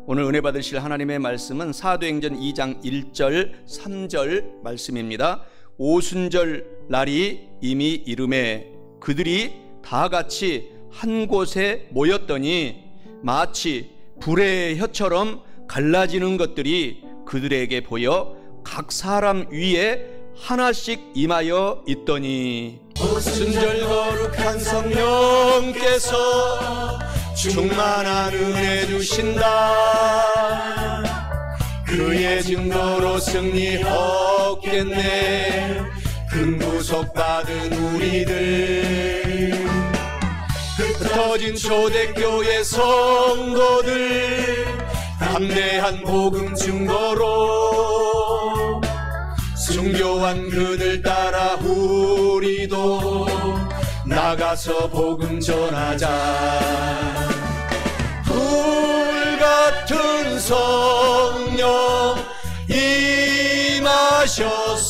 오늘 은혜 받으실 하나님의 말씀은 사도행전 2장 1절 3절 말씀입니다. 오순절 날이 이미 이르매 그들이 다 같이 한 곳에 모였더니 마치 불의 혀처럼 갈라지는 것들이 그들에게 보여 각 사람 위에 하나씩 임하여 있더니 오순절 거룩한 성령께서 충만한 은혜 주신다. 그의 증거로 승리 얻겠네. 큰 구속받은 우리들, 흩어진 초대교회 성도들, 담대한 복음 증거로 순교한 그들 따라 우리도 나가서 복음 전하자. 불같은 성령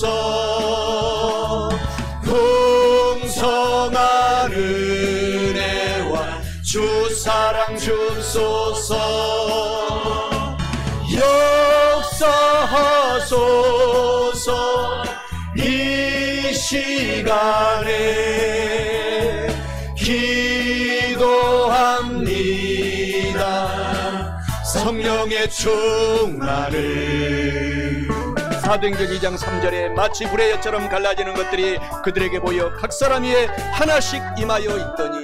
임하셔서 풍성한 은혜와 주 사랑 주소서. 역사하소서 이 시간에 기도합니다. 성령의 충만을. 사도행전 2장 3절에 마치 불의 혀처럼 갈라지는 것들이 그들에게 보여 각 사람 위에 하나씩 임하여 있더니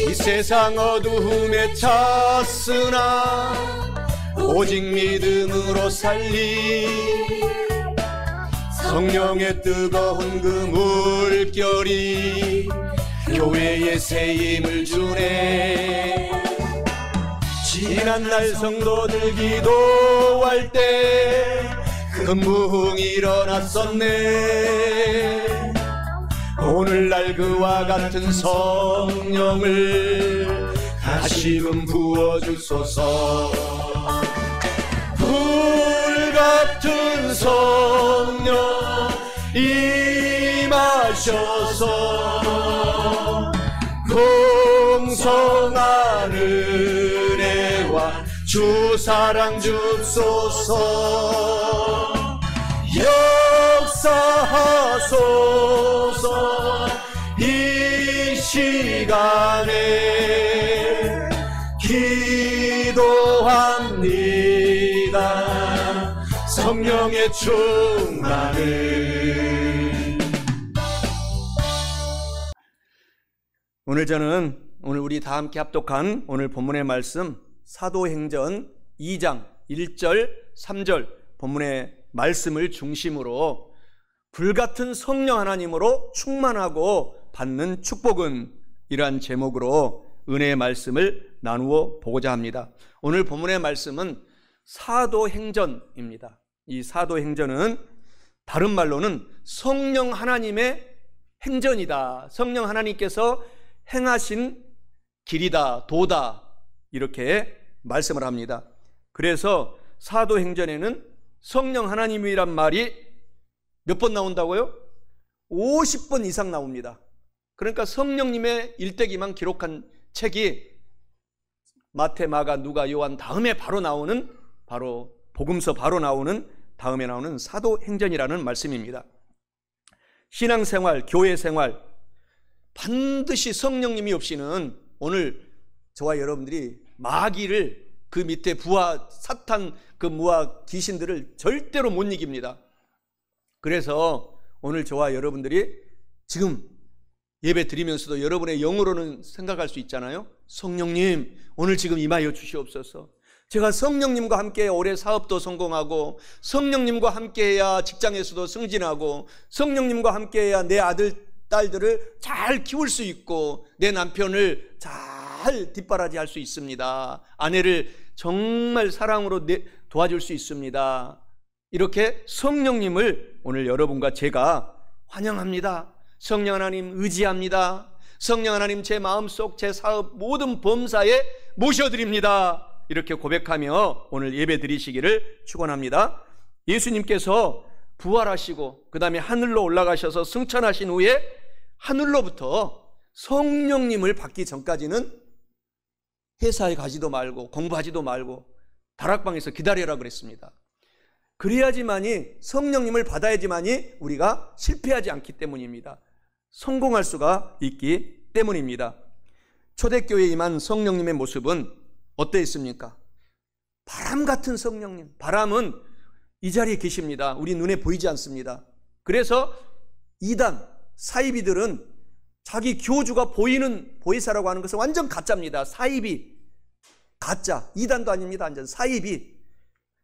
이 세상 어두움에 찼으나 오직 믿음으로 살리. 성령의 뜨거운 그 물결이 교회에 새 힘을 주네. 지난날 성도들 기도할 때 큰 부흥이 일어났었네. 오늘날 그와 같은 성령을 다시금 부어주소서. 불같은 성령 임하셔서 풍성한 은혜와 주 사랑 주소서. 역사하소서 이 시간에 기도합니다. 성령의 충만을. 오늘 우리 다 함께 합독한 오늘 본문의 말씀 사도행전 2장 1절 3절 본문의 말씀을 중심으로 불같은 성령 하나님으로 충만하고 받는 축복은 이러한 제목으로 은혜의 말씀을 나누어 보고자 합니다. 오늘 본문의 말씀은 사도행전입니다. 이 사도행전은 다른 말로는 성령 하나님의 행전이다. 성령 하나님께서 행하신 길이다, 도다, 이렇게 말씀을 합니다. 그래서 사도행전에는 성령 하나님이란 말이 몇 번 나온다고요? 50번 이상 나옵니다. 그러니까 성령님의 일대기만 기록한 책이 마태, 마가, 누가, 요한 다음에 바로 나오는, 바로 복음서 바로 나오는, 다음에 나오는 사도행전이라는 말씀입니다. 신앙생활, 교회생활 반드시 성령님이 없이는 오늘 저와 여러분들이 마귀를, 그 밑에 부하 사탄, 그 무화 귀신들을 절대로 못 이깁니다. 그래서 오늘 저와 여러분들이 지금 예배 드리면서도 여러분의 영으로는 생각할 수 있잖아요. 성령님 오늘 지금 임하여 주시옵소서. 제가 성령님과 함께 올해 사업도 성공하고, 성령님과 함께해야 직장에서도 승진하고, 성령님과 함께해야 내 아들 딸들을 잘 키울 수 있고, 내 남편을 잘 뒷바라지할 수 있습니다. 아내를 정말 사랑으로 도와줄 수 있습니다. 이렇게 성령님을 오늘 여러분과 제가 환영합니다. 성령 하나님 의지합니다. 성령 하나님 제 마음속, 제 사업 모든 범사에 모셔드립니다. 이렇게 고백하며 오늘 예배 드리시기를 축원합니다. 예수님께서 부활하시고 그 다음에 하늘로 올라가셔서 승천하신 후에 하늘로부터 성령님을 받기 전까지는 회사에 가지도 말고 공부하지도 말고 다락방에서 기다려라 그랬습니다. 그래야지만이 성령님을 받아야지만이 우리가 실패하지 않기 때문입니다. 성공할 수가 있기 때문입니다. 초대교회에 임한 성령님의 모습은 어떠했습니까? 바람 같은 성령님. 바람은 이 자리에 계십니다. 우리 눈에 보이지 않습니다. 그래서 이단, 사이비들은 자기 교주가 보이는 보혜사라고 하는 것은 완전 가짜입니다. 사이비, 가짜. 이단도 아닙니다. 완전 사이비.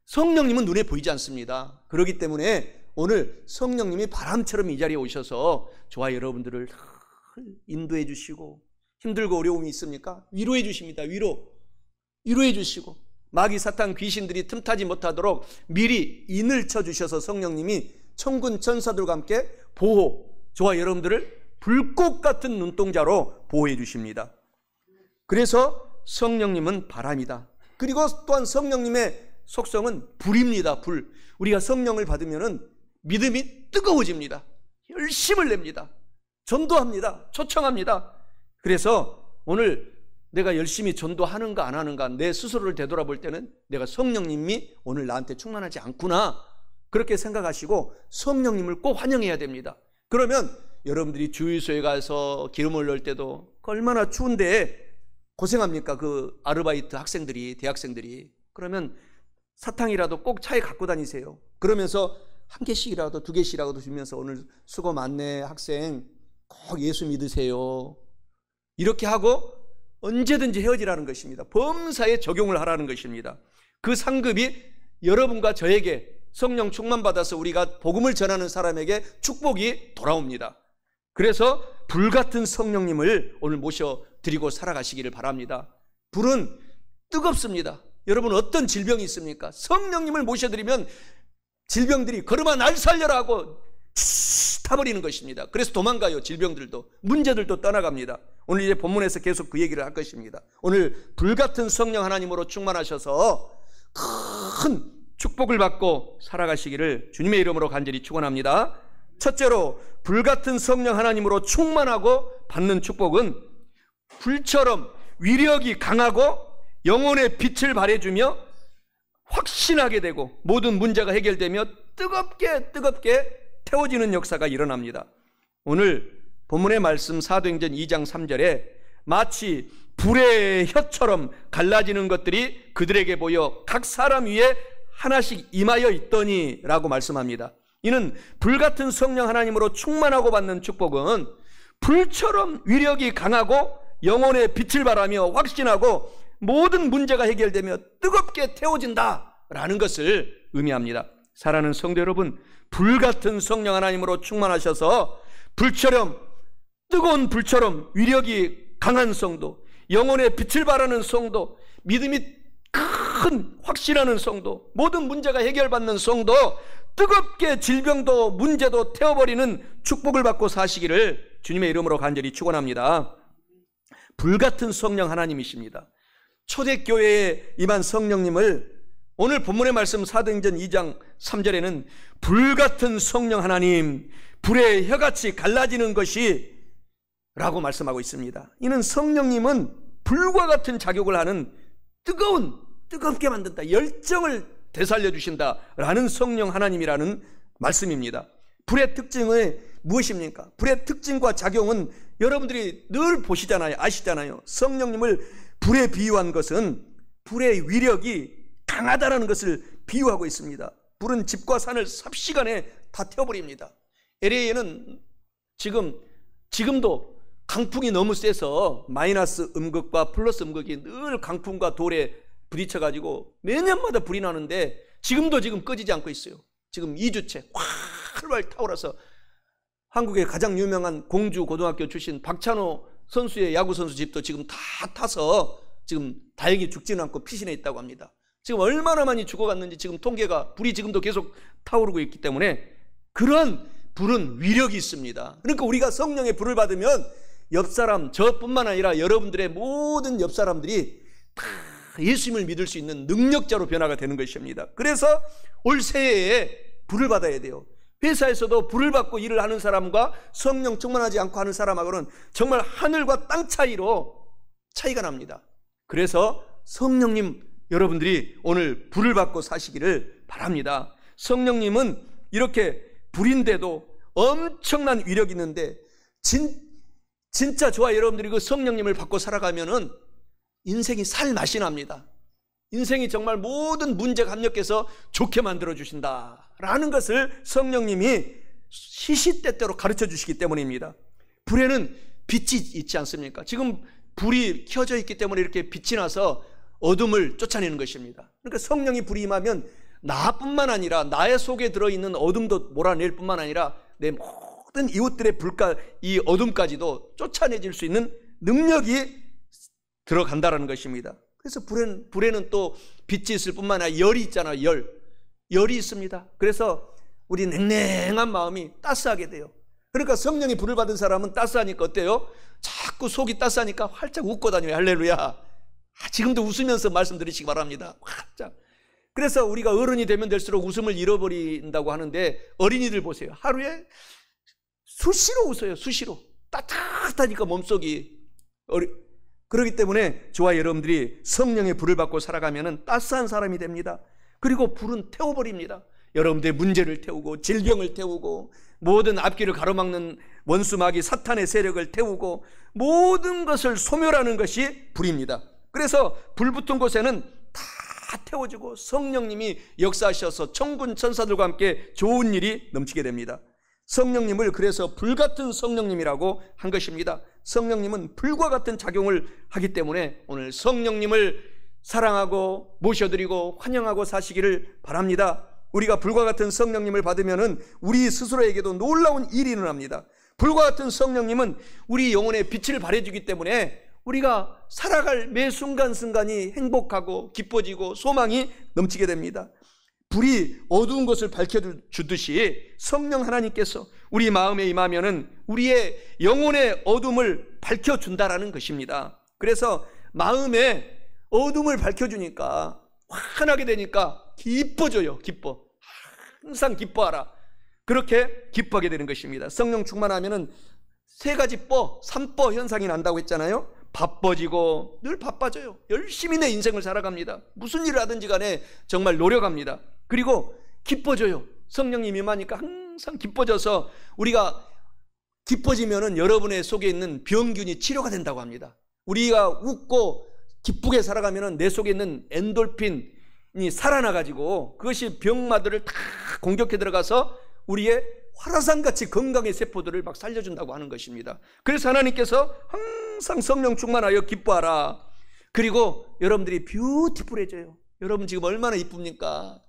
성령님은 눈에 보이지 않습니다. 그렇기 때문에 오늘 성령님이 바람처럼 이 자리에 오셔서 저와 여러분들을 인도해 주시고, 힘들고 어려움이 있습니까? 위로해 주십니다. 위로해 주시고, 마귀 사탄 귀신들이 틈타지 못하도록 미리 인을 쳐주셔서 성령님이 천군 천사들과 함께 보호, 저와 여러분들을 불꽃 같은 눈동자로 보호해 주십니다. 그래서 성령님은 바람이다. 그리고 또한 성령님의 속성은 불입니다. 불. 우리가 성령을 받으면 믿음이 뜨거워집니다. 열심을 냅니다. 전도합니다. 초청합니다. 그래서 오늘 내가 열심히 전도하는가 안 하는가, 내 스스로를 되돌아볼 때는 내가 성령님이 오늘 나한테 충만하지 않구나, 그렇게 생각하시고 성령님을 꼭 환영해야 됩니다. 그러면 여러분들이 주유소에 가서 기름을 넣을 때도 얼마나 추운데 고생합니까? 그 아르바이트 학생들이, 대학생들이. 그러면 사탕이라도 꼭 차에 갖고 다니세요. 그러면서 한 개씩이라도 두 개씩이라도 주면서 오늘 수고 많네 학생, 꼭 예수 믿으세요. 이렇게 하고 언제든지 헤어지라는 것입니다. 범사에 적용을 하라는 것입니다. 그 상급이 여러분과 저에게 성령 충만받아서 우리가 복음을 전하는 사람에게 축복이 돌아옵니다. 그래서 불같은 성령님을 오늘 모셔드리고 살아가시기를 바랍니다. 불은 뜨겁습니다. 여러분, 어떤 질병이 있습니까? 성령님을 모셔드리면 질병들이 걸음아 날 살려라 하고 타버리는 것입니다. 그래서 도망가요. 질병들도, 문제들도 떠나갑니다. 오늘 이제 본문에서 계속 그 얘기를 할 것입니다. 오늘 불같은 성령 하나님으로 충만하셔서 큰 축복을 받고 살아가시기를 주님의 이름으로 간절히 축원합니다. 첫째로, 불같은 성령 하나님으로 충만하고 받는 축복은 불처럼 위력이 강하고 영혼의 빛을 발해주며 확신하게 되고 모든 문제가 해결되며 뜨겁게 태워지는 역사가 일어납니다. 오늘 본문의 말씀 사도행전 2장 3절에 마치 불의 혀처럼 갈라지는 것들이 그들에게 보여 각 사람 위에 하나씩 임하여 있더니 라고 말씀합니다. 이는 불같은 성령 하나님으로 충만하고 받는 축복은 불처럼 위력이 강하고 영혼의 빛을 발하며 확신하고 모든 문제가 해결되며 뜨겁게 태워진다라는 것을 의미합니다. 사랑하는 성도 여러분, 불같은 성령 하나님으로 충만하셔서 불처럼, 뜨거운 불처럼 위력이 강한 성도, 영혼의 빛을 발하는 성도, 믿음이 큰 확신하는 성도, 모든 문제가 해결받는 성도, 뜨겁게 질병도 문제도 태워버리는 축복을 받고 사시기를 주님의 이름으로 간절히 축원합니다. 불같은 성령 하나님이십니다. 초대교회에 임한 성령님을 오늘 본문의 말씀 사도행전 2장 3절에는 불같은 성령 하나님, 불의 혀같이 갈라지는 것이 라고 말씀하고 있습니다. 이는 성령님은 불과 같은 자격을 하는 뜨겁게 만든다, 열정을 되살려 주신다라는 성령 하나님이라는 말씀입니다. 불의 특징은 무엇입니까? 불의 특징과 작용은 여러분들이 늘 보시잖아요. 아시잖아요. 성령님을 불에 비유한 것은 불의 위력이 강하다라는 것을 비유하고 있습니다. 불은 집과 산을 삽시간에 다 태워버립니다. LA에는 지금도 강풍이 너무 세서 마이너스 음극과 플러스 음극이 늘 강풍과 돌에 부딪혀가지고 매년마다 불이 나는데 지금 꺼지지 않고 있어요. 지금 2주째 활활 타오라서 한국의 가장 유명한 공주 고등학교 출신 박찬호 선수의 야구 선수 집도 지금 다 타서 지금 다행히 죽지는 않고 피신해 있다고 합니다. 지금 얼마나 많이 죽어갔는지 지금 통계가, 불이 지금도 계속 타오르고 있기 때문에 그런 불은 위력이 있습니다. 그러니까 우리가 성령의 불을 받으면 옆사람, 저뿐만 아니라 여러분들의 모든 옆사람들이 다 예수님을 믿을 수 있는 능력자로 변화가 되는 것입니다. 그래서 올 새해에 불을 받아야 돼요. 회사에서도 불을 받고 일을 하는 사람과 성령 충만하지 않고 하는 사람하고는 정말 하늘과 땅 차이로 차이가 납니다. 그래서 성령님 여러분들이 오늘 불을 받고 사시기를 바랍니다. 성령님은 이렇게 불인데도 엄청난 위력이 있는데 진짜 저와 여러분들이 그 성령님을 받고 살아가면은 인생이 살맛이 납니다. 인생이 정말 모든 문제가 합력해서 좋게 만들어 주신다라는 것을 성령님이 시시때때로 가르쳐 주시기 때문입니다. 불에는 빛이 있지 않습니까? 지금 불이 켜져 있기 때문에 이렇게 빛이 나서 어둠을 쫓아내는 것입니다. 그러니까 성령이 불이 임하면 나뿐만 아니라 나의 속에 들어있는 어둠도 몰아낼 뿐만 아니라 내 모든 이웃들의 이 어둠까지도 쫓아내질 수 있는 능력이 들어간다는 것입니다. 그래서 불에는 또 빛이 있을 뿐만 아니라 열이 있잖아요. 열이 있습니다. 그래서 우리 냉랭한 마음이 따스하게 돼요. 그러니까 성령이 불을 받은 사람은 따스하니까 어때요? 자꾸 속이 따스하니까 활짝 웃고 다녀요. 할렐루야. 지금도 웃으면서 말씀 드리시기 바랍니다. 활짝. 그래서 우리가 어른이 되면 될수록 웃음을 잃어버린다고 하는데 어린이들 보세요. 하루에 수시로 웃어요. 수시로. 따뜻하니까 몸속이. 그렇기 때문에 저와 여러분들이 성령의 불을 받고 살아가면 따스한 사람이 됩니다. 그리고 불은 태워버립니다. 여러분들의 문제를 태우고 질병을 태우고 모든 앞길을 가로막는 원수마귀 사탄의 세력을 태우고 모든 것을 소멸하는 것이 불입니다. 그래서 불 붙은 곳에는 다 태워지고 성령님이 역사하셔서 천군 천사들과 함께 좋은 일이 넘치게 됩니다. 성령님을 그래서 불같은 성령님이라고 한 것입니다. 성령님은 불과 같은 작용을 하기 때문에 오늘 성령님을 사랑하고 모셔드리고 환영하고 사시기를 바랍니다. 우리가 불과 같은 성령님을 받으면은 우리 스스로에게도 놀라운 일이 일어납니다. 불과 같은 성령님은 우리 영혼에 빛을 발해주기 때문에 우리가 살아갈 매 순간순간이 행복하고 기뻐지고 소망이 넘치게 됩니다. 불이 어두운 것을 밝혀주듯이 성령 하나님께서 우리 마음에 임하면은 우리의 영혼의 어둠을 밝혀준다라는 것입니다. 그래서 마음에 어둠을 밝혀주니까 환하게 되니까 기뻐져요. 항상 기뻐하라. 그렇게 기뻐하게 되는 것입니다. 성령 충만하면은 세 가지 삼 현상이 난다고 했잖아요. 바빠지고 늘 바빠져요. 열심히 내 인생을 살아갑니다. 무슨 일을 하든지 간에 정말 노력합니다. 그리고 기뻐져요. 성령님이 임하니까 항상 기뻐져서 우리가 기뻐지면은 여러분의 속에 있는 병균이 치료가 된다고 합니다. 우리가 웃고 기쁘게 살아가면은 내 속에 있는 엔돌핀이 살아나가지고 그것이 병마들을 다 공격해 들어가서 우리의 화라산같이 건강의 세포들을 막 살려준다고 하는 것입니다. 그래서 하나님께서 항상 성령 충만하여 기뻐하라. 그리고 여러분들이 뷰티풀해져요. 여러분 지금 얼마나 이쁩니까?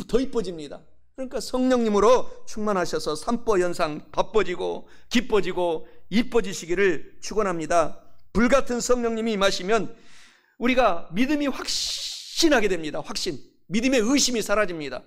더 이뻐집니다. 그러니까 성령님으로 충만하셔서 삼보 현상 바빠지고 기뻐지고 이뻐지시기를 축원합니다. 불같은 성령님이 임하시면 우리가 믿음이 확신하게 됩니다. 확신. 믿음의 의심이 사라집니다.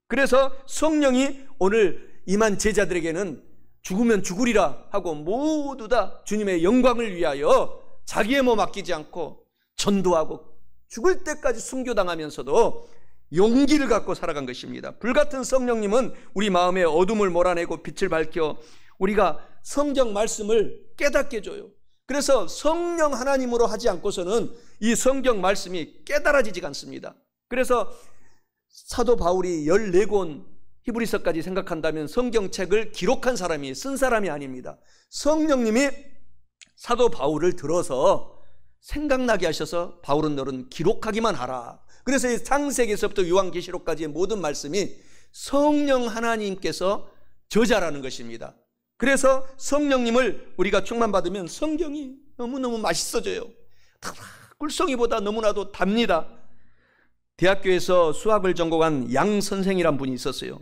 그래서 성령이 오늘 임한 제자들에게는 죽으면 죽으리라 하고 모두 다 주님의 영광을 위하여 자기의 몸 아끼지 않고 전도하고 죽을 때까지 순교당하면서도 용기를 갖고 살아간 것입니다. 불같은 성령님은 우리 마음의 어둠을 몰아내고 빛을 밝혀 우리가 성경 말씀을 깨닫게 해줘요. 그래서 성령 하나님으로 하지 않고서는 이 성경 말씀이 깨달아지지가 않습니다. 그래서 사도 바울이 14권 히브리서까지 생각한다면 성경책을 기록한 사람이 쓴 사람이 아닙니다. 성령님이 사도 바울을 들어서 생각나게 하셔서 바울은 너는 기록하기만 하라. 그래서 이 창세기에서부터 요한계시록까지의 모든 말씀이 성령 하나님께서 저자라는 것입니다. 그래서 성령님을 우리가 충만받으면 성경이 너무너무 맛있어져요. 꿀송이보다 너무나도 답니다. 대학교에서 수학을 전공한 양 선생이란 분이 있었어요.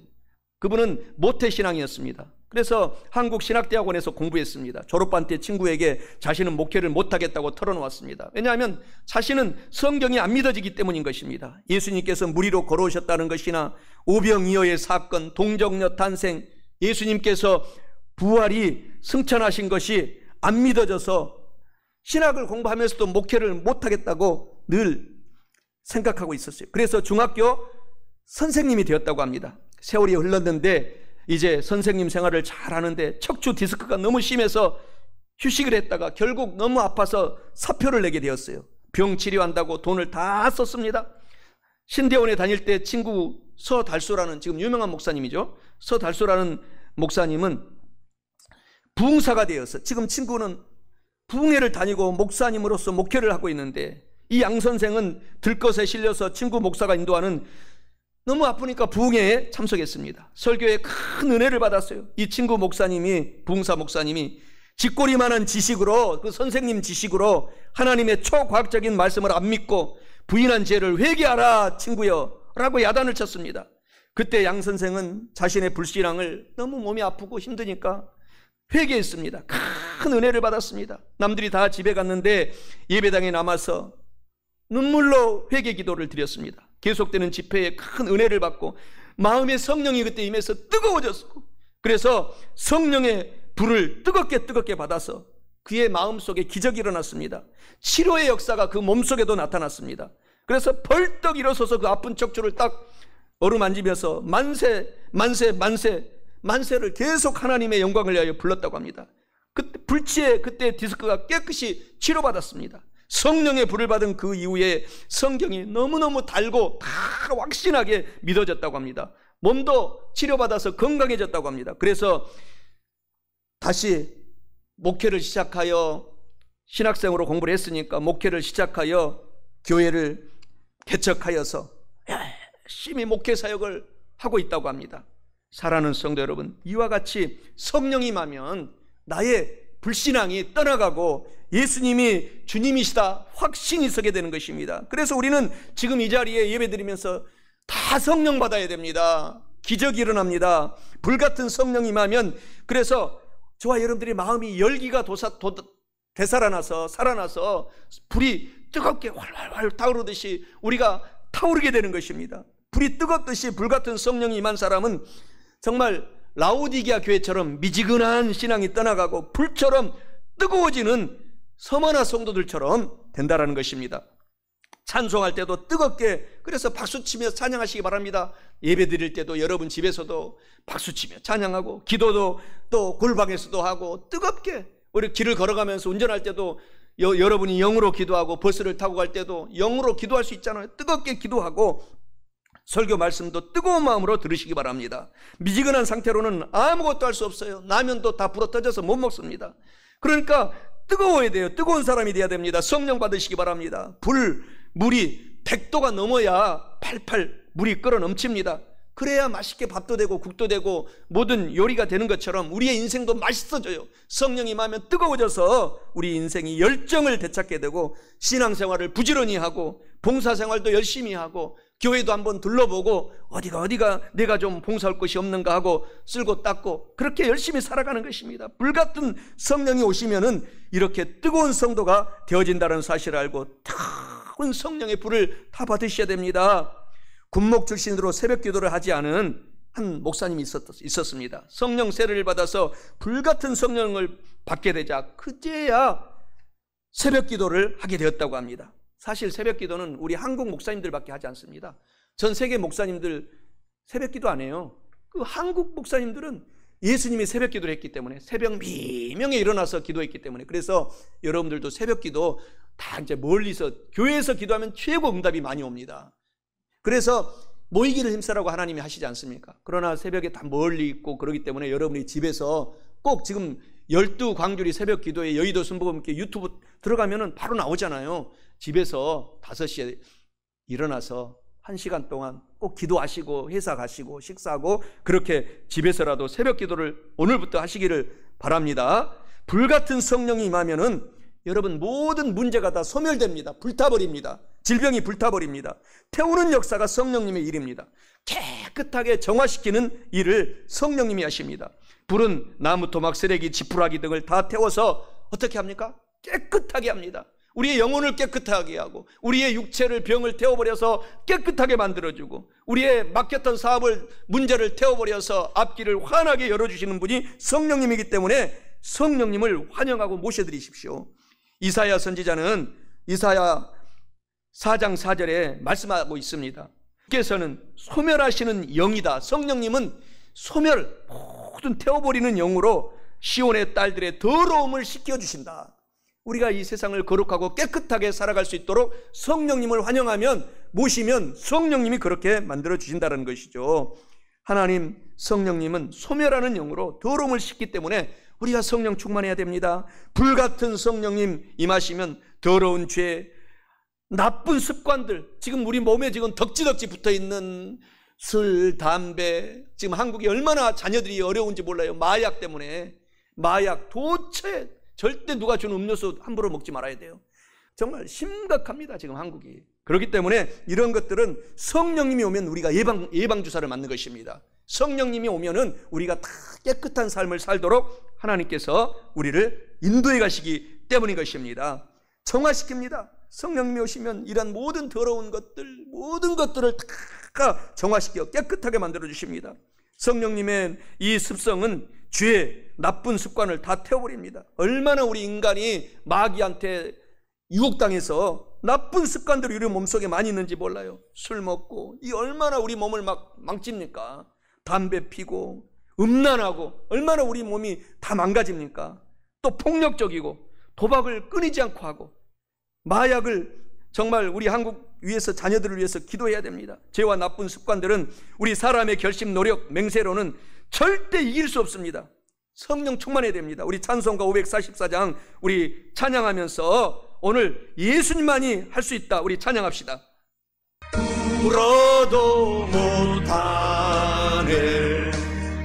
그분은 모태신앙이었습니다. 그래서 한국신학대학원에서 공부했습니다. 졸업반 때 친구에게 자신은 목회를 못하겠다고 털어놓았습니다. 왜냐하면 자신은 성경이 안 믿어지기 때문인 것입니다. 예수님께서 무리로 걸어오셨다는 것이나 오병이어의 사건, 동정녀 탄생, 예수님께서 부활이 승천하신 것이 안 믿어져서 신학을 공부하면서도 목회를 못하겠다고 늘 생각하고 있었어요. 그래서 중학교 선생님이 되었다고 합니다. 세월이 흘렀는데 이제 선생님 생활을 잘 하는데 척추 디스크가 너무 심해서 휴식을 했다가 결국 너무 아파서 사표를 내게 되었어요. 병 치료한다고 돈을 다 썼습니다. 신대원에 다닐 때 친구 서달수라는, 지금 유명한 목사님이죠. 서달수라는 목사님은 부흥사가 되어서 지금 친구는 부흥회를 다니고 목사님으로서 목회를 하고 있는데, 이 양 선생은 들것에 실려서 친구 목사가 인도하는, 너무 아프니까 부흥회에 참석했습니다. 설교에 큰 은혜를 받았어요. 이 친구 목사님이, 부흥사 목사님이 쥐꼬리만한 지식으로, 그 선생님 지식으로 하나님의 초과학적인 말씀을 안 믿고 부인한 죄를 회개하라 친구여 라고 야단을 쳤습니다. 그때 양 선생은 자신의 불신앙을, 너무 몸이 아프고 힘드니까 회개했습니다. 큰 은혜를 받았습니다. 남들이 다 집에 갔는데 예배당에 남아서 눈물로 회개 기도를 드렸습니다. 계속되는 집회에 큰 은혜를 받고 마음의 성령이 그때 임해서 뜨거워졌고, 그래서 성령의 불을 뜨겁게 받아서 그의 마음속에 기적이 일어났습니다. 치료의 역사가 그 몸속에도 나타났습니다. 그래서 벌떡 일어서서 그 아픈 척추를 딱 어루만지면서 만세를 계속 하나님의 영광을 위하여 불렀다고 합니다. 그때 불치에 그때 디스크가 깨끗이 치료받았습니다. 성령의 불을 받은 그 이후에 성경이 너무너무 달고 다 확신하게 믿어졌다고 합니다. 몸도 치료받아서 건강해졌다고 합니다. 그래서 다시 목회를 시작하여, 신학생으로 공부를 했으니까 목회를 시작하여 교회를 개척하여서 열심히 목회 사역을 하고 있다고 합니다. 사랑하는 성도 여러분, 이와 같이 성령이 임하면 나의 불신앙이 떠나가고 예수님이 주님이시다 확신이 서게 되는 것입니다. 그래서 우리는 지금 이 자리에 예배드리면서 다 성령 받아야 됩니다. 기적이 일어납니다. 불같은 성령이 임하면, 그래서 저와 여러분들의 마음이 열기가 살아나서 불이 뜨겁게 활활 타오르듯이 우리가 타오르게 되는 것입니다. 불이 뜨겁듯이 불같은 성령이 임한 사람은 정말 라오디게아 교회처럼 미지근한 신앙이 떠나가고 불처럼 뜨거워지는 서머나 성도들처럼 된다라는 것입니다. 찬송할 때도 뜨겁게, 그래서 박수치며 찬양하시기 바랍니다. 예배 드릴 때도 여러분 집에서도 박수치며 찬양하고, 기도도 또 골방에서도 하고 뜨겁게, 우리 길을 걸어가면서 운전할 때도 여러분이 영으로 기도하고, 버스를 타고 갈 때도 영으로 기도할 수 있잖아요. 뜨겁게 기도하고, 설교 말씀도 뜨거운 마음으로 들으시기 바랍니다. 미지근한 상태로는 아무것도 할 수 없어요. 라면도 다 불어 터져서 못 먹습니다. 그러니까 뜨거워야 돼요. 뜨거운 사람이 돼야 됩니다. 성령 받으시기 바랍니다. 물이 100도가 넘어야 팔팔 물이 끓어 넘칩니다. 그래야 맛있게 밥도 되고 국도 되고 모든 요리가 되는 것처럼 우리의 인생도 맛있어져요. 성령이 임하면 뜨거워져서 우리 인생이 열정을 되찾게 되고, 신앙생활을 부지런히 하고, 봉사생활도 열심히 하고, 교회도 한번 둘러보고 어디가 내가 좀 봉사할 것이 없는가 하고 쓸고 닦고, 그렇게 열심히 살아가는 것입니다. 불같은 성령이 오시면은 이렇게 뜨거운 성도가 되어진다는 사실을 알고 뜨거운 성령의 불을 다 받으셔야 됩니다. 군목 출신으로 새벽 기도를 하지 않은 한 목사님이 있었습니다. 성령 세례를 받아서 불같은 성령을 받게 되자 그제야 새벽 기도를 하게 되었다고 합니다. 사실 새벽 기도는 우리 한국 목사님들밖에 하지 않습니다. 전 세계 목사님들 새벽 기도 안 해요. 그 한국 목사님들은 예수님이 새벽 기도를 했기 때문에, 새벽 미명에 일어나서 기도했기 때문에, 그래서 여러분들도 새벽 기도 다 이제 멀리서, 교회에서 기도하면 최고 응답이 많이 옵니다. 그래서 모이기를 힘쓰라고 하나님이 하시지 않습니까? 그러나 새벽에 다 멀리 있고 그러기 때문에 여러분이 집에서 꼭, 지금 12광주리 새벽 기도에 여의도 순복음교회 유튜브 들어가면은 바로 나오잖아요. 집에서 5시에 일어나서 1시간 동안 꼭 기도하시고 회사 가시고 식사하고 그렇게 집에서라도 새벽 기도를 오늘부터 하시기를 바랍니다. 불같은 성령이 임하면은 여러분 모든 문제가 다 소멸됩니다. 불타버립니다. 질병이 불타버립니다. 태우는 역사가 성령님의 일입니다. 깨끗하게 정화시키는 일을 성령님이 하십니다. 불은 나무, 토막, 쓰레기, 지푸라기 등을 다 태워서 어떻게 합니까? 깨끗하게 합니다. 우리의 영혼을 깨끗하게 하고, 우리의 육체를, 병을 태워버려서 깨끗하게 만들어주고, 우리의 막혔던 사업을, 문제를 태워버려서 앞길을 환하게 열어주시는 분이 성령님이기 때문에 성령님을 환영하고 모셔드리십시오. 이사야 선지자는 이사야 4장 4절에 말씀하고 있습니다. 께서는 소멸하시는 영이다. 성령님은 소멸, 모든 태워버리는 영으로 시온의 딸들의 더러움을 씻겨주신다. 우리가 이 세상을 거룩하고 깨끗하게 살아갈 수 있도록 성령님을 환영하면, 모시면 성령님이 그렇게 만들어 주신다는 것이죠. 하나님 성령님은 소멸하는 영으로 더러움을 씻기 때문에 우리가 성령 충만해야 됩니다. 불같은 성령님 임하시면 더러운 죄, 나쁜 습관들, 지금 우리 몸에 지금 덕지덕지 붙어있는 술, 담배, 지금 한국이 얼마나 자녀들이 어려운지 몰라요. 마약 때문에. 마약, 도체 절대 누가 준 음료수 함부로 먹지 말아야 돼요. 정말 심각합니다, 지금 한국이. 그렇기 때문에 이런 것들은 성령님이 오면 우리가 예방주사를 맞는 것입니다. 성령님이 오면은 우리가 다 깨끗한 삶을 살도록 하나님께서 우리를 인도해 가시기 때문인 것입니다. 정화시킵니다. 성령님이 오시면 이런 모든 더러운 것들, 모든 것들을 다 정화시켜 깨끗하게 만들어 주십니다. 성령님의 이 습성은 죄, 나쁜 습관을 다 태워버립니다. 얼마나 우리 인간이 마귀한테 유혹당해서 나쁜 습관들이 우리 몸속에 많이 있는지 몰라요. 술 먹고, 이 얼마나 우리 몸을 막 망칩니까? 담배 피고, 음란하고, 얼마나 우리 몸이 다 망가집니까? 또 폭력적이고, 도박을 끊이지 않고 하고, 마약을 정말 우리 한국 위해서, 자녀들을 위해서 기도해야 됩니다. 죄와 나쁜 습관들은 우리 사람의 결심, 노력, 맹세로는 절대 이길 수 없습니다. 성령 충만해야 됩니다. 우리 찬송가 544장 우리 찬양하면서 오늘 예수님만이 할 수 있다, 우리 찬양합시다. 울어도 못하네,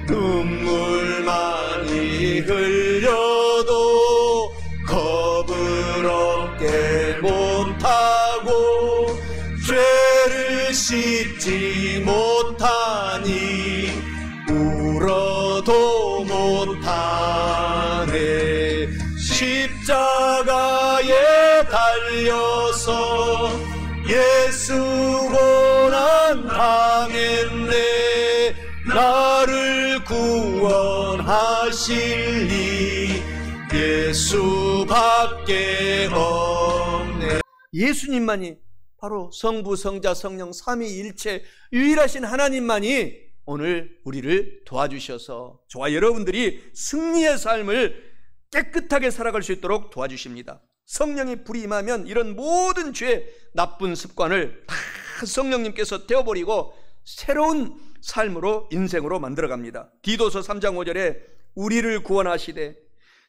눈물 많이 흘려도 겁을 얻게 못하고 죄를 씻지 못하니 울어도 못하네. 십자가에 달려서 예수 고난 당했네. 나를 구원하실리 예수밖에 없네. 예수님만이, 바로 성부, 성자, 성령 삼위일체 유일하신 하나님만이 오늘 우리를 도와주셔서 저와 여러분들이 승리의 삶을 깨끗하게 살아갈 수 있도록 도와주십니다. 성령의 불이 임하면 이런 모든 죄, 나쁜 습관을 다 성령님께서 떼어버리고 새로운 삶으로, 인생으로 만들어갑니다. 디도서 3장 5절에 우리를 구원하시되,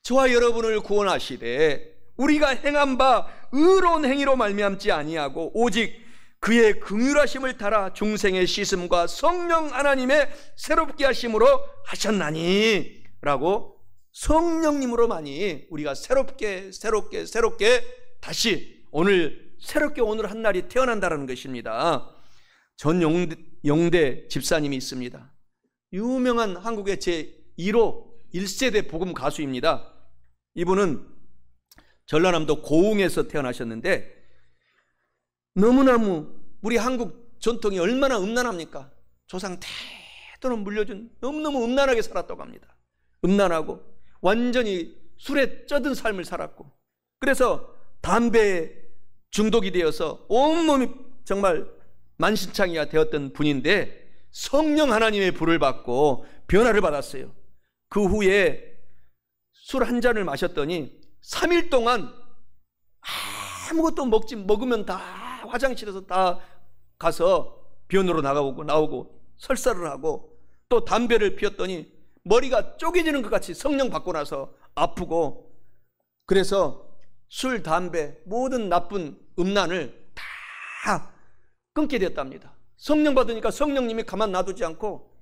저와 여러분을 구원하시되 우리가 행한 바 의로운 행위로 말미암지 아니하고 오직 그의 긍휼하심을 따라 중생의 씻음과 성령 하나님의 새롭게 하심으로 하셨나니 라고, 성령님으로만이 우리가 새롭게 다시 새롭게 오늘 한 날이 태어난다는 것입니다. 전용대 집사님이 있습니다. 유명한 한국의 제1호 1세대 복음 가수입니다. 이분은 전라남도 고흥에서 태어나셨는데, 너무너무 우리 한국 전통이 얼마나 음란합니까? 조상 대대로 물려준, 너무너무 음란하게 살았다고 합니다. 음란하고 완전히 술에 쩌든 삶을 살았고, 그래서 담배에 중독이 되어서 온몸이 정말 만신창이가 되었던 분인데 성령 하나님의 불을 받고 변화를 받았어요. 그 후에 술 한 잔을 마셨더니 3일 동안 아무것도 먹으면 다 화장실에서 다 가서 변으로 나오고 설사를 하고, 또 담배를 피웠더니 머리가 쪼개지는 것 같이 성령 받고 나서 아프고, 그래서 술, 담배, 모든 나쁜 음란을 다 끊게 되었답니다. 성령 받으니까 성령님이 가만 놔두지 않고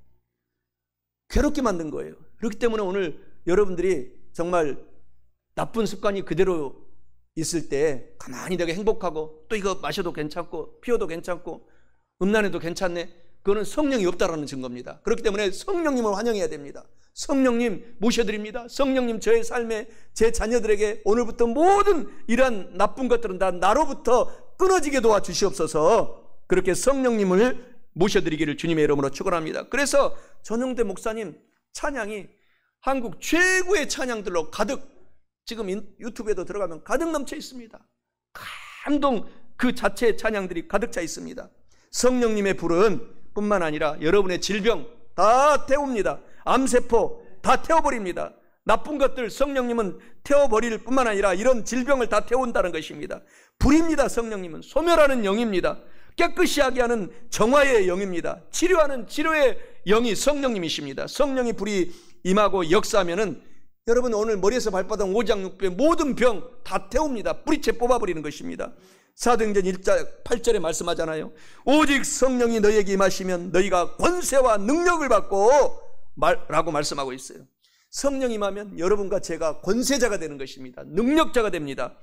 괴롭게 만든 거예요. 그렇기 때문에 오늘 여러분들이 정말 나쁜 습관이 그대로 있을 때 가만히 되게 행복하고, 또 이거 마셔도 괜찮고 피워도 괜찮고 음란해도 괜찮네, 그거는 성령이 없다라는 증거입니다. 그렇기 때문에 성령님을 환영해야 됩니다. 성령님 모셔드립니다. 성령님, 저의 삶에 제 자녀들에게 오늘부터 모든 이러한 나쁜 것들은 다 나로부터 끊어지게 도와주시옵소서. 그렇게 성령님을 모셔드리기를 주님의 이름으로 축원합니다. 그래서 전용대 목사님 찬양이 한국 최고의 찬양들로 가득, 지금 유튜브에도 들어가면 가득 넘쳐 있습니다. 감동 그 자체의 찬양들이 가득 차 있습니다. 성령님의 불은 뿐만 아니라 여러분의 질병 다 태웁니다. 암세포 다 태워버립니다. 나쁜 것들 성령님은 태워버릴 뿐만 아니라 이런 질병을 다 태운다는 것입니다. 불입니다. 성령님은 소멸하는 영입니다. 깨끗이 하게 하는 정화의 영입니다. 치료하는 치료의 영이 성령님이십니다. 성령의 불이 임하고 역사하면은 여러분 오늘 머리에서 발바닥 오장육부의 모든 병 다 태웁니다. 뿌리채 뽑아버리는 것입니다. 사도행전 1장 8절에 말씀하잖아요. 오직 성령이 너희에게 임하시면 너희가 권세와 능력을 받고 라고 말씀하고 있어요. 성령이 임하면 여러분과 제가 권세자가 되는 것입니다. 능력자가 됩니다.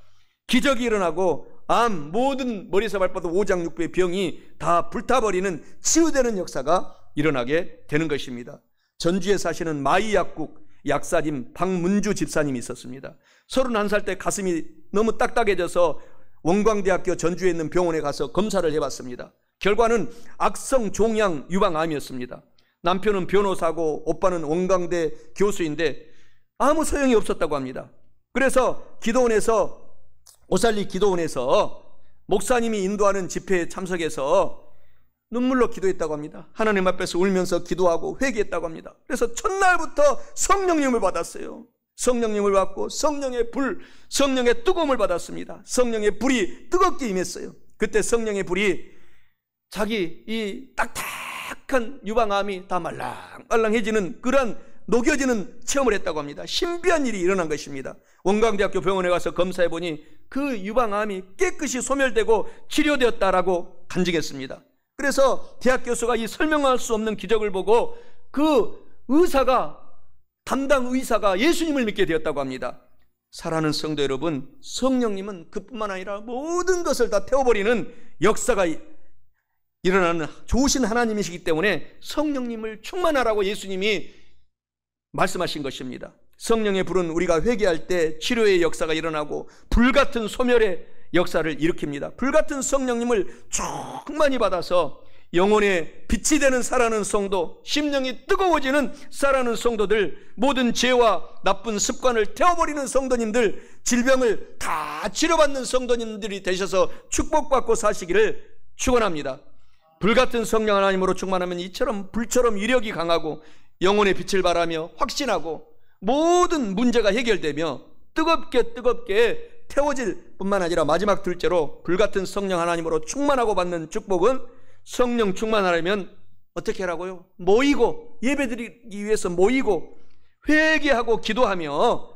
기적이 일어나고 암 모든 머리에서 발바닥 오장육부의 병이 다 불타버리는 치유되는 역사가 일어나게 되는 것입니다. 전주에 사시는 마이약국 약사님 박문주 집사님이 있었습니다. 31살 때 가슴이 너무 딱딱해져서 원광대학교 전주에 있는 병원에 가서 검사를 해봤습니다. 결과는 악성 종양 유방암이었습니다. 남편은 변호사고 오빠는 원광대 교수인데 아무 소용이 없었다고 합니다. 그래서 기도원에서 오살리 기도원에서 목사님이 인도하는 집회에 참석해서 눈물로 기도했다고 합니다. 하나님 앞에서 울면서 기도하고 회개했다고 합니다. 그래서 첫날부터 성령님을 받았어요. 성령님을 받고 성령의 불, 성령의 뜨거움을 받았습니다. 성령의 불이 뜨겁게 임했어요. 그때 성령의 불이 자기 이 딱딱한 유방암이 다 말랑말랑해지는 그런 녹여지는 체험을 했다고 합니다. 신비한 일이 일어난 것입니다. 원광대학교 병원에 가서 검사해 보니 그 유방암이 깨끗이 소멸되고 치료되었다라고 간증했습니다. 그래서 대학 교수가 이 설명할 수 없는 기적을 보고 그 담당 의사가 예수님을 믿게 되었다고 합니다. 사랑하는 성도 여러분, 성령님은 그뿐만 아니라 모든 것을 다 태워버리는 역사가 일어나는 좋으신 하나님이시기 때문에 성령님을 충만하라고 예수님이 말씀하신 것입니다. 성령의 불은 우리가 회개할 때 치료의 역사가 일어나고 불같은 소멸의 역사를 일으킵니다. 불같은 성령님을 충만히 받아서 영혼의 빛이 되는 살아나는 성도, 심령이 뜨거워지는 살아나는 성도들, 모든 죄와 나쁜 습관을 태워버리는 성도님들, 질병을 다 치료받는 성도님들이 되셔서 축복받고 사시기를 축원합니다. 불같은 성령 하나님으로 충만하면 이처럼 불처럼 위력이 강하고 영혼의 빛을 발하며 확신하고 모든 문제가 해결되며 뜨겁게 태워질 뿐만 아니라 마지막 둘째로 불같은 성령 하나님으로 충만하고 받는 축복은 성령 충만하려면 어떻게 하라고요? 모이고 예배드리기 위해서 모이고 회개하고 기도하며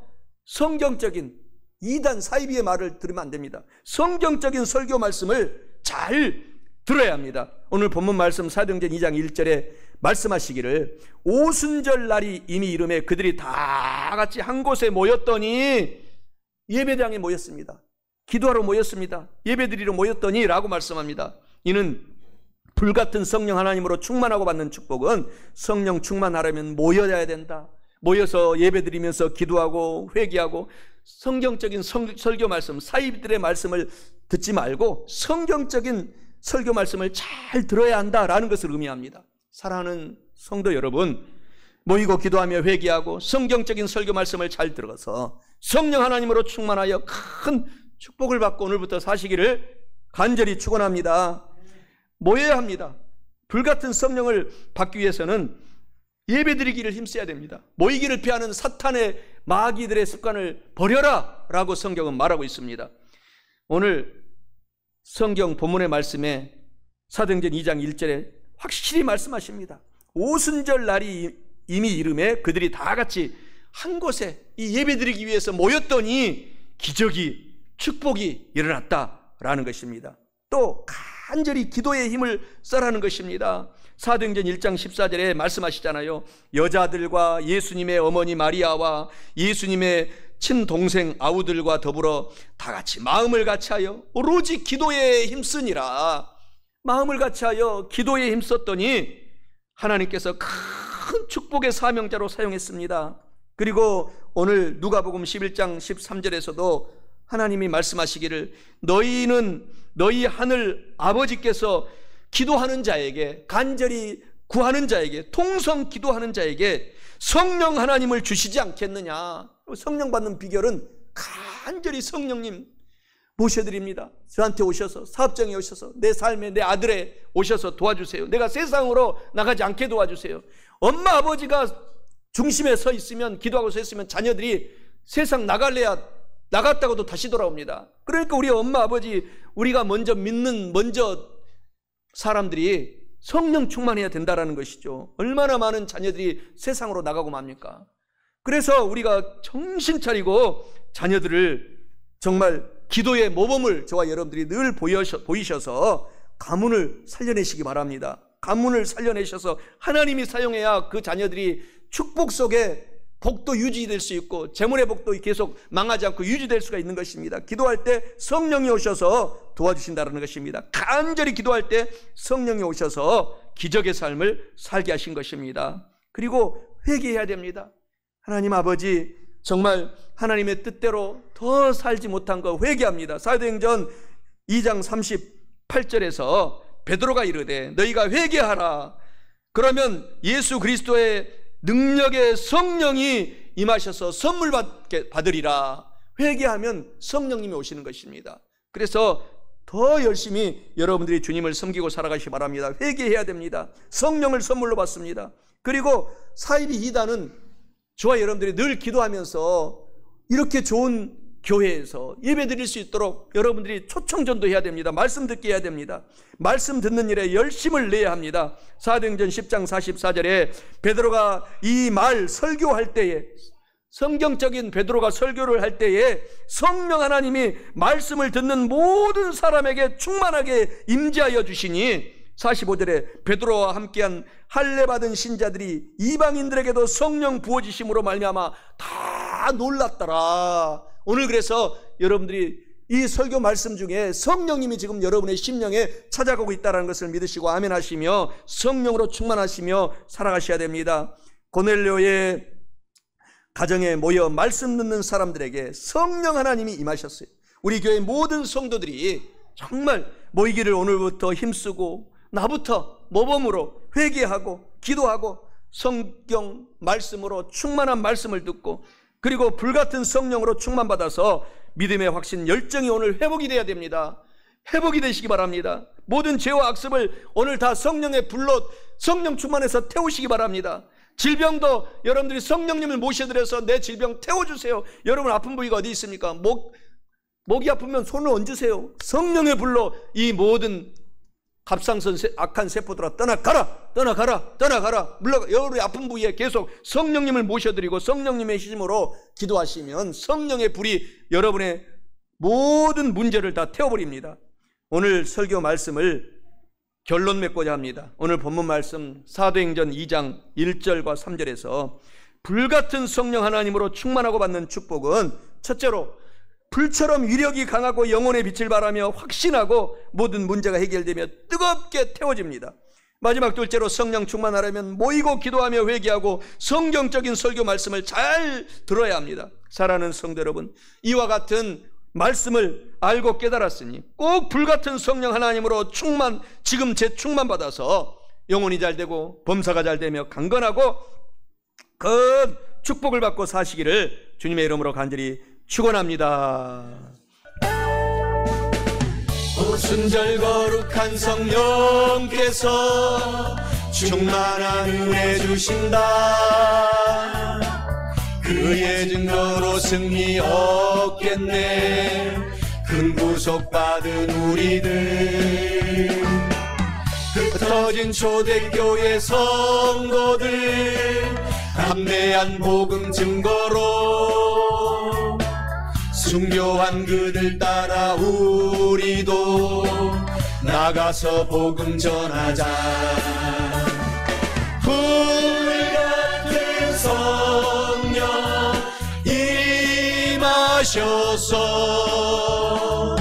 성경적인 이단 사이비의 말을 들으면 안 됩니다. 성경적인 설교 말씀을 잘 들어야 합니다. 오늘 본문 말씀 사도행전 2장 1절에 말씀하시기를 오순절 날이 이미 이르매 그들이 다 같이 한 곳에 모였더니 예배당에 모였습니다. 기도하러 모였습니다. 예배드리러 모였더니 라고 말씀합니다. 이는 불같은 성령 하나님으로 충만하고 받는 축복은 성령 충만하려면 모여야 된다. 모여서 예배드리면서 기도하고 회개하고 성경적인 설교 말씀, 사이비들의 말씀을 듣지 말고 성경적인 설교 말씀을 잘 들어야 한다라는 것을 의미합니다. 사랑하는 성도 여러분, 모이고 기도하며 회개하고 성경적인 설교 말씀을 잘 들어서 성령 하나님으로 충만하여 큰 축복을 받고 오늘부터 사시기를 간절히 축원합니다. 모여야 합니다. 불같은 성령을 받기 위해서는 예배드리기를 힘써야 됩니다. 모이기를 피하는 사탄의 마귀들의 습관을 버려라 라고 성경은 말하고 있습니다. 오늘 성경 본문의 말씀에 사도행전 2장 1절에 확실히 말씀하십니다. 오순절 날이 이미 이르매 그들이 다 같이 한 곳에 이 예배드리기 위해서 모였더니 기적이 축복이 일어났다라는 것입니다. 또 간절히 기도의 힘을 써라는 것입니다. 사도행전 1장 14절에 말씀하시잖아요. 여자들과 예수님의 어머니 마리아와 예수님의 친동생 아우들과 더불어 다 같이 마음을 같이하여 오로지 기도에 힘쓰니라. 마음을 같이하여 기도에 힘썼더니 하나님께서 큰 축복의 사명자로 사용했습니다. 그리고 오늘 누가복음 11장 13절에서도 하나님이 말씀하시기를 너희는 너희 하늘 아버지께서 기도하는 자에게, 간절히 구하는 자에게, 통성 기도하는 자에게 성령 하나님을 주시지 않겠느냐. 성령 받는 비결은 간절히 성령님 모셔드립니다. 저한테 오셔서, 사업장에 오셔서, 내 삶에, 내 아들에 오셔서 도와주세요. 내가 세상으로 나가지 않게 도와주세요. 엄마 아버지가 중심에 서 있으면, 기도하고 서 있으면 자녀들이 세상 나갈래야 나갔다고도 다시 돌아옵니다. 그러니까 우리 엄마 아버지, 우리가 먼저 믿는 사람들이 성령 충만해야 된다는 것이죠. 얼마나 많은 자녀들이 세상으로 나가고 맙니까? 그래서 우리가 정신 차리고 자녀들을 정말 기도의 모범을 저와 여러분들이 늘 보이셔서 가문을 살려내시기 바랍니다. 가문을 살려내셔서 하나님이 사용해야 그 자녀들이 축복 속에 복도 유지될 수 있고 재물의 복도 계속 망하지 않고 유지될 수가 있는 것입니다. 기도할 때 성령이 오셔서 도와주신다는 것입니다. 간절히 기도할 때 성령이 오셔서 기적의 삶을 살게 하신 것입니다. 그리고 회개해야 됩니다. 하나님 아버지, 정말 하나님의 뜻대로 더 살지 못한 거 회개합니다. 사도행전 2장 38절에서 베드로가 이르되 너희가 회개하라. 그러면 예수 그리스도의 능력의 성령이 임하셔서 선물 받으리라. 회개하면 성령님이 오시는 것입니다. 그래서 더 열심히 여러분들이 주님을 섬기고 살아가시기 바랍니다. 회개해야 됩니다. 성령을 선물로 받습니다. 그리고 사이비 이단은 저와 여러분들이 늘 기도하면서 이렇게 좋은 교회에서 예배 드릴 수 있도록 여러분들이 초청전도 해야 됩니다. 말씀 듣게 해야 됩니다. 말씀 듣는 일에 열심을 내야 합니다. 사도행전 10장 44절에 베드로가 이 말 설교할 때에, 성경적인 베드로가 설교를 할 때에 성령 하나님이 말씀을 듣는 모든 사람에게 충만하게 임재하여 주시니 45절에 베드로와 함께한 할례 받은 신자들이 이방인들에게도 성령 부어지심으로 말미암아 다 놀랐더라. 오늘 그래서 여러분들이 이 설교 말씀 중에 성령님이 지금 여러분의 심령에 찾아가고 있다는 것을 믿으시고 아멘 하시며 성령으로 충만하시며 살아가셔야 됩니다. 고넬료의 가정에 모여 말씀 듣는 사람들에게 성령 하나님이 임하셨어요. 우리 교회 모든 성도들이 정말 모이기를 오늘부터 힘쓰고 나부터 모범으로 회개하고 기도하고 성경 말씀으로 충만한 말씀을 듣고 그리고 불같은 성령으로 충만받아서 믿음의 확신, 열정이 오늘 회복이 되어야 됩니다. 회복이 되시기 바랍니다. 모든 죄와 악습을 오늘 다 성령의 불로 성령 충만해서 태우시기 바랍니다. 질병도 여러분들이 성령님을 모셔드려서 내 질병 태워주세요. 여러분 아픈 부위가 어디 있습니까? 목이 아프면 손을 얹으세요. 성령의 불로 이 모든 갑상선 악한 세포들아 떠나가라. 물러가. 여러분의 아픈 부위에 계속 성령님을 모셔드리고 성령님의 힘으로 기도하시면 성령의 불이 여러분의 모든 문제를 다 태워버립니다. 오늘 설교 말씀을 결론 맺고자 합니다. 오늘 본문 말씀 사도행전 2장 1절과 3절에서 불같은 성령 하나님으로 충만하고 받는 축복은 첫째로 불처럼 위력이 강하고 영혼의 빛을 발하며 확신하고 모든 문제가 해결되며 뜨겁게 태워집니다. 마지막 둘째로 성령 충만하려면 모이고 기도하며 회개하고 성경적인 설교 말씀을 잘 들어야 합니다. 사랑하는 성도 여러분, 이와 같은 말씀을 알고 깨달았으니 꼭 불같은 성령 하나님으로 지금 재충만 받아서 영혼이 잘 되고 범사가 잘 되며 강건하고 큰 축복을 받고 사시기를 주님의 이름으로 간절히 축원합니다. 오순절 거룩한 성령께서 충만한 은혜 주신다. 그의 증거로 승리 얻겠네. 큰 구속받은 우리들, 흩어진 초대교회 성도들, 담대한 복음 증거로 순교한 그들 따라 우리도 나가서 복음 전하자. 불같은 성령 임하셔서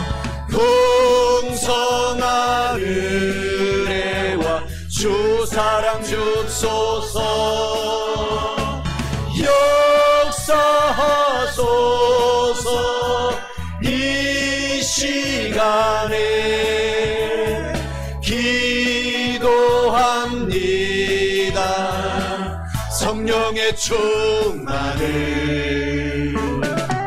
풍성한 은혜와 주 사랑 줍소서. 역사하소서. 이 시간에 기도합니다. 성령의 충만을.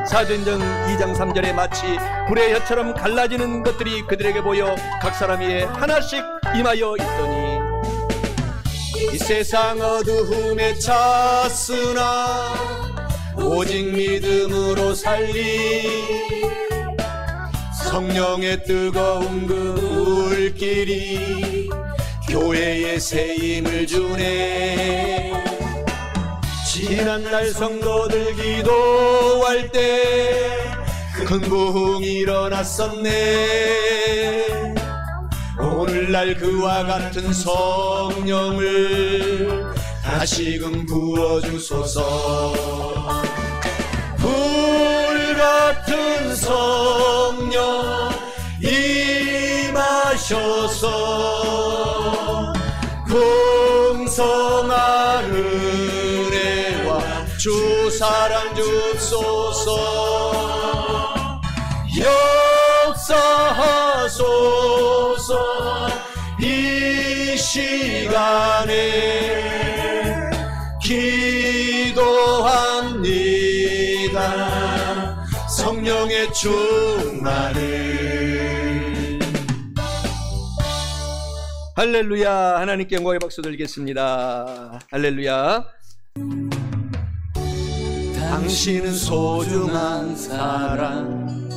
사도행전 2장 3절에 마치 불의 혀처럼 갈라지는 것들이 그들에게 보여 각 사람 위에 하나씩 임하여 있더니 이 세상 어두움에 찼으나 오직 믿음으로 살리 성령의 뜨거운 그 물길이 교회에 새 힘을 주네. 지난날 성도들 기도할 때 큰 부흥이 일어났었네. 오늘날 그와 같은 성령을 다시금 부어주소서. 불같은 성령 임하셔서 풍성한 은혜와 주 사랑 주소서. 역사하소서. 이 시간에 기도합니다. 성령의 충만을. 할렐루야. 하나님께 영광의 박수 드리겠습니다. 할렐루야. 당신은 소중한 사람,